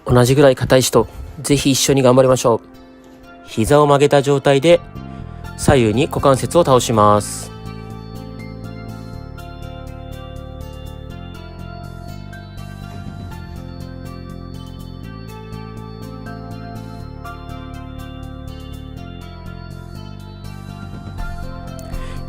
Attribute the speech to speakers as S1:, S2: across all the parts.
S1: 同じぐらい硬い人、ぜひ一緒に頑張りましょう。膝を曲げた状態で左右に股関節を倒します。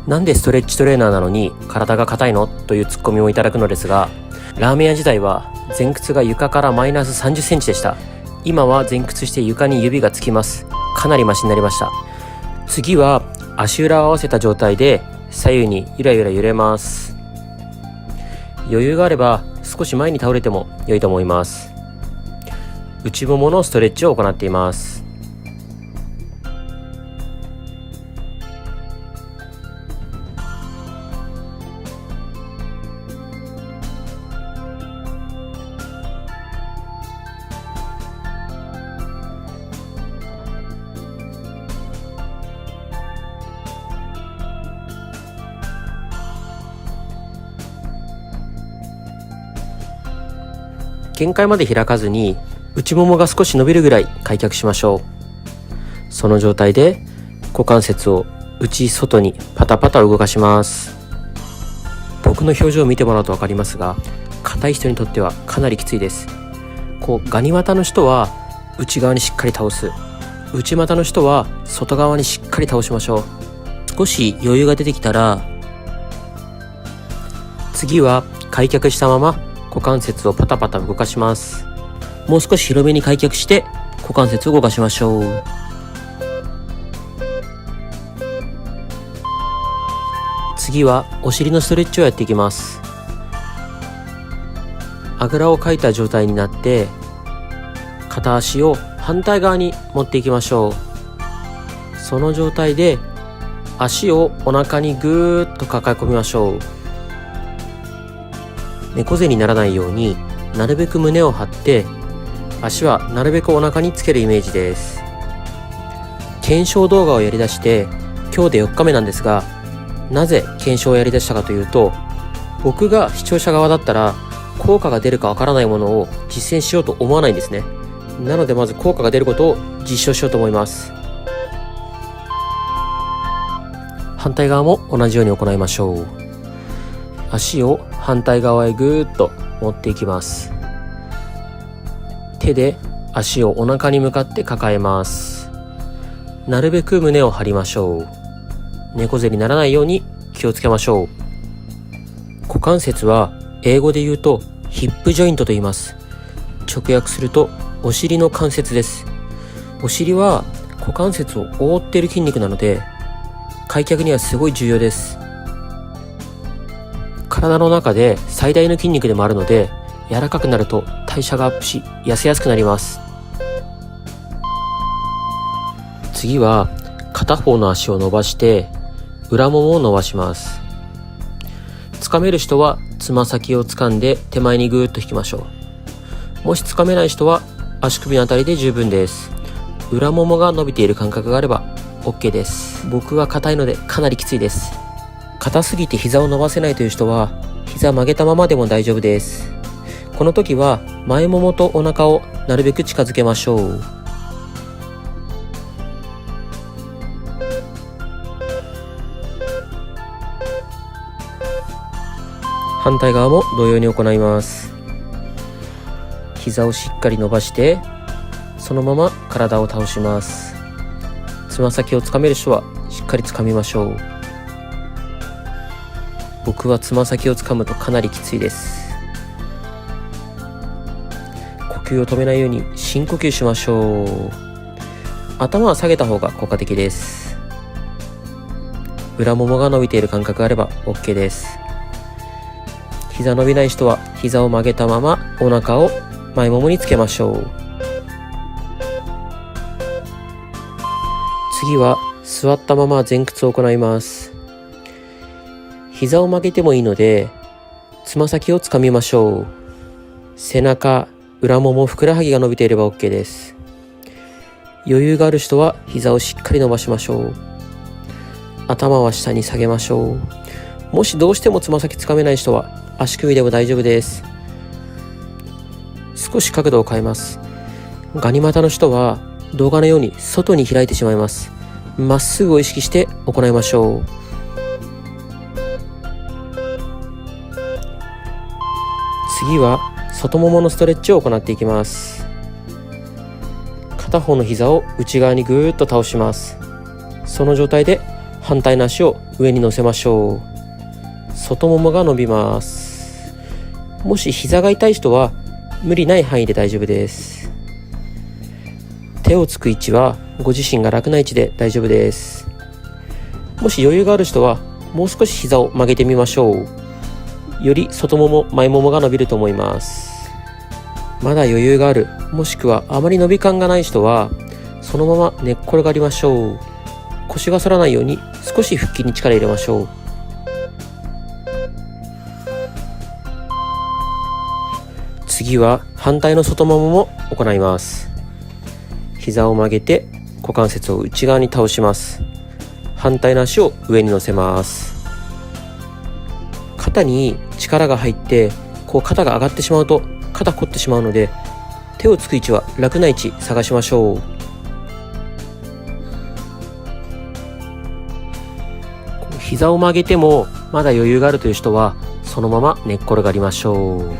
S1: なんでストレッチトレーナーなのに体が硬いのというツッコミをいただくのですが、ラーメン屋時代は前屈が床からマイナス30センチでした。今は前屈して床に指がつきます。かなりマシになりました。次は足裏を合わせた状態で左右にゆらゆら揺れます。余裕があれば少し前に倒れても良いと思います。内もものストレッチを行っています。限界まで開かずに内ももが少し伸びるぐらい開脚しましょう。その状態で股関節を内外にパタパタ動かします。僕の表情を見てもらうと分かりますが、硬い人にとってはかなりきついです。ガニ股の人は内側にしっかり倒す、内股の人は外側にしっかり倒しましょう。少し余裕が出てきたら、次は開脚したまま股関節をパタパタ動かします。もう少し広めに開脚して股関節を動かしましょう。次はお尻のストレッチをやっていきます。あぐらをかいた状態になって片足を反対側に持っていきましょう。その状態で足をお腹にぐーっと抱え込みましょう。猫背にならないようになるべく胸を張って足はなるべくお腹につけるイメージです。検証動画をやりだして今日で4日目なんですが、なぜ検証をやりだしたかというと、僕が視聴者側だったら効果が出るかわからないものを実践しようと思わないんですね。なのでまず効果が出ることを実証しようと思います。反対側も同じように行いましょう。足を反対側へぐーっと持っていきます。手で足をお腹に向かって抱えます。なるべく胸を張りましょう。猫背にならないように気をつけましょう。股関節は英語で言うとヒップジョイントと言います。直訳するとお尻の関節です。お尻は股関節を覆っている筋肉なので開脚にはすごい重要です。体の中で最大の筋肉でもあるので、柔らかくなると代謝がアップし痩せやすくなります。次は片方の足を伸ばして裏ももを伸ばします。掴める人はつま先を掴んで手前にぐーっと引きましょう。もし掴めない人は足首のあたりで十分です。裏ももが伸びている感覚があれば OK です。僕は硬いのでかなりきついです。硬すぎて膝を伸ばせないという人は膝曲げたままでも大丈夫です。この時は前ももとお腹をなるべく近づけましょう。反対側も同様に行います。膝をしっかり伸ばしてそのまま体を倒します。つま先をつかめる人はしっかりつかみましょう。僕はつま先をつかむとかなりきついです。呼吸を止めないように深呼吸しましょう。頭は下げた方が効果的です。裏ももが伸びている感覚があれば OK です。膝伸びない人は膝を曲げたままお腹を前ももにつけましょう。次は座ったまま前屈を行います。膝を曲げてもいいのでつま先をつかみましょう。背中、裏もも、ふくらはぎが伸びていれば OK です。余裕がある人は膝をしっかり伸ばしましょう。頭は下に下げましょう。もしどうしてもつま先つかめない人は足首でも大丈夫です。少し角度を変えます。ガニ股の人は動画のように外に開いてしまいます。まっすぐを意識して行いましょう。次は外もものストレッチを行っていきます。片方の膝を内側にぐーっと倒します。その状態で反対の足を上に乗せましょう。外ももが伸びます。もし膝が痛い人は無理ない範囲で大丈夫です。手をつく位置はご自身が楽な位置で大丈夫です。もし余裕がある人はもう少し膝を曲げてみましょう。より外もも前ももが伸びると思います。まだ余裕がある、もしくはあまり伸び感がない人はそのまま寝っ転がりましょう。腰が反らないように少し腹筋に力入れましょう。次は反対の外ももも行います。膝を曲げて股関節を内側に倒します。反対の足を上に乗せます。肩に力が入って肩が上がってしまうと肩凝ってしまうので、手をつく位置は楽な位置探しましょう。膝を曲げてもまだ余裕があるという人はそのまま寝っ転がりましょう。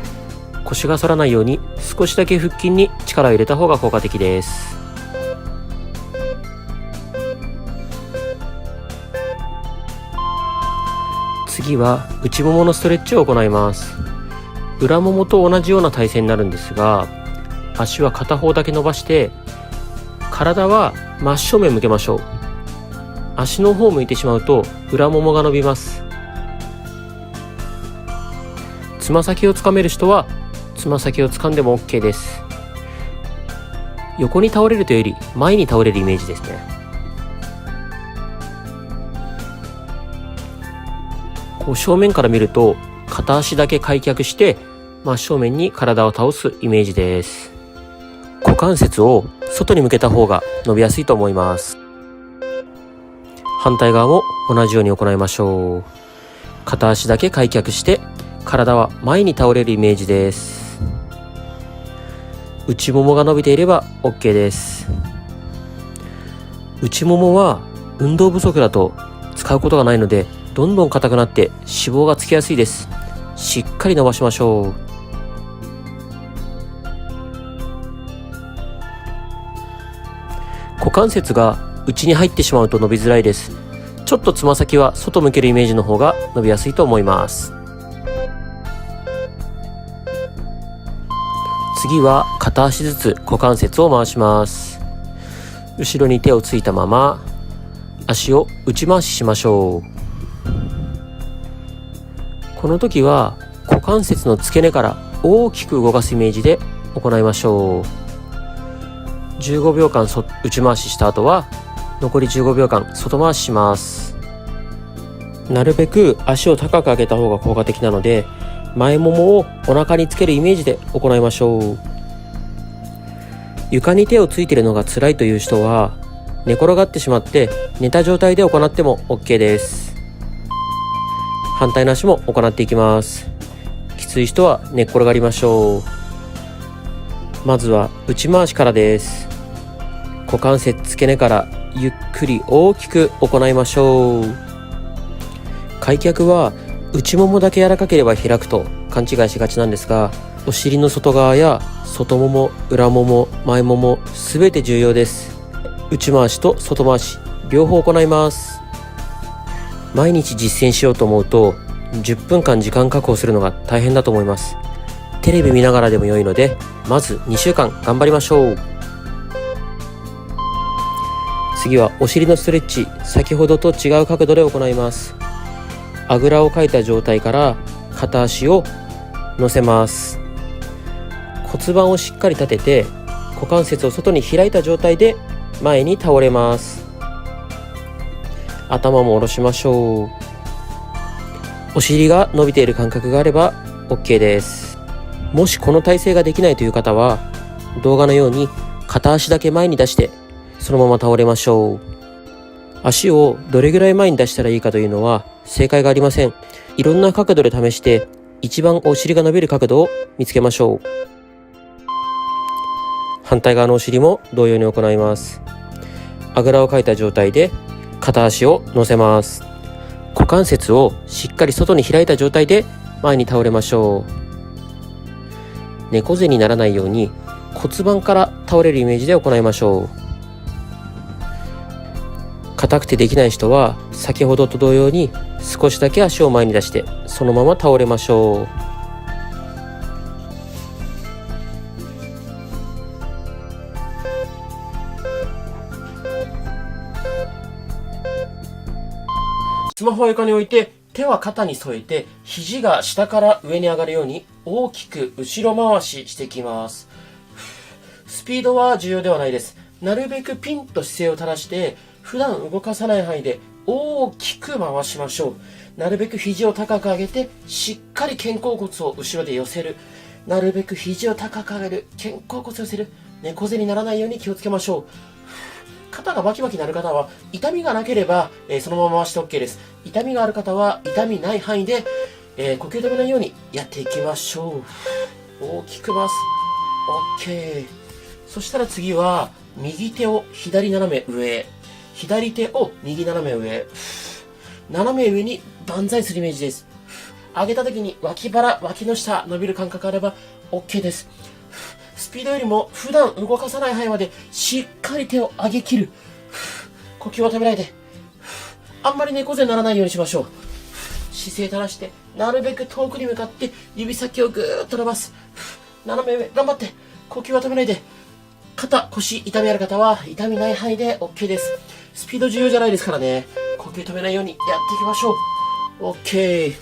S1: 腰が反らないように少しだけ腹筋に力を入れた方が効果的です。次は内もものストレッチを行います。裏ももと同じような体勢になるんですが、足は片方だけ伸ばして体は真正面向けましょう。足の方を向いてしまうと裏ももが伸びます。つま先をつかめる人はつま先をつかんでも OK です。横に倒れるというより前に倒れるイメージですね。正面から見ると片足だけ開脚して真正面に体を倒すイメージです。股関節を外に向けた方が伸びやすいと思います。反対側も同じように行いましょう。片足だけ開脚して体は前に倒れるイメージです。内ももが伸びていれば OK です。内ももは運動不足だと使うことがないのでどんどん硬くなって脂肪がつきやすいです。しっかり伸ばしましょう。股関節が内に入ってしまうと伸びづらいです。ちょっとつま先は外向けるイメージの方が伸びやすいと思います。次は片足ずつ股関節を回します。後ろに手をついたまま足を内回ししましょう。この時は股関節の付け根から大きく動かすイメージで行いましょう。15秒間内回しした後は残り15秒間外回しします。なるべく足を高く上げた方が効果的なので前ももをお腹につけるイメージで行いましょう。床に手をついているのが辛いという人は寝転がってしまって寝た状態で行っても OK です。反対の足も行っていきます。きつい人は寝っ転がりましょう。まずは内回しからです。股関節付け根からゆっくり大きく行いましょう。開脚は内ももだけ柔らかければ開くと勘違いしがちなんですが、お尻の外側や外もも、裏もも、前ももすべて重要です。内回しと外回し両方行います。毎日実践しようと思うと10分間時間確保するのが大変だと思います。テレビ見ながらでも良いのでまず2週間頑張りましょう。次はお尻のストレッチ、先ほどと違う角度で行います。あぐらをかいた状態から片足を乗せます。骨盤をしっかり立てて股関節を外に開いた状態で前に倒れます。頭も下ろしましょう。お尻が伸びている感覚があれば OK です。もしこの体勢ができないという方は動画のように片足だけ前に出してそのまま倒れましょう。足をどれぐらい前に出したらいいかというのは正解がありません。いろんな角度で試して一番お尻が伸びる角度を見つけましょう。反対側のお尻も同様に行います。あぐらをかいた状態で片足を乗せます。股関節をしっかり外に開いた状態で前に倒れましょう。猫背にならないように骨盤から倒れるイメージで行いましょう。硬くてできない人は先ほどと同様に少しだけ足を前に出してそのまま倒れましょう。スマホを床に置いて手は肩に添えて肘が下から上に上がるように大きく後ろ回ししていきます。スピードは重要ではないです。なるべくピンと姿勢を正して普段動かさない範囲で大きく回しましょう。なるべく肘を高く上げてしっかり肩甲骨を後ろで寄せる。なるべく肘を高く上げる。肩甲骨を寄せる。猫背にならないように気をつけましょう。肩がバキバキなる方は痛みがなければ、そのまま回して OK です。痛みがある方は痛みない範囲で、呼吸止めないようにやっていきましょう。大きく回す。OK。そしたら次は右手を左斜め上へ、左手を右斜め上、斜め上に万歳するイメージです。上げた時に脇腹、脇の下伸びる感覚あれば OK です。スピードよりも普段動かさない範囲までしっかり手を上げ切る。呼吸を止めないで。あんまり猫背にならないようにしましょう。姿勢正して、なるべく遠くに向かって指先をぐーっと伸ばす。斜め上、頑張って。呼吸は止めないで。肩、腰、痛みある方は痛みない範囲で OK です。スピード重要じゃないですからね。呼吸止めないようにやっていきましょう。OK。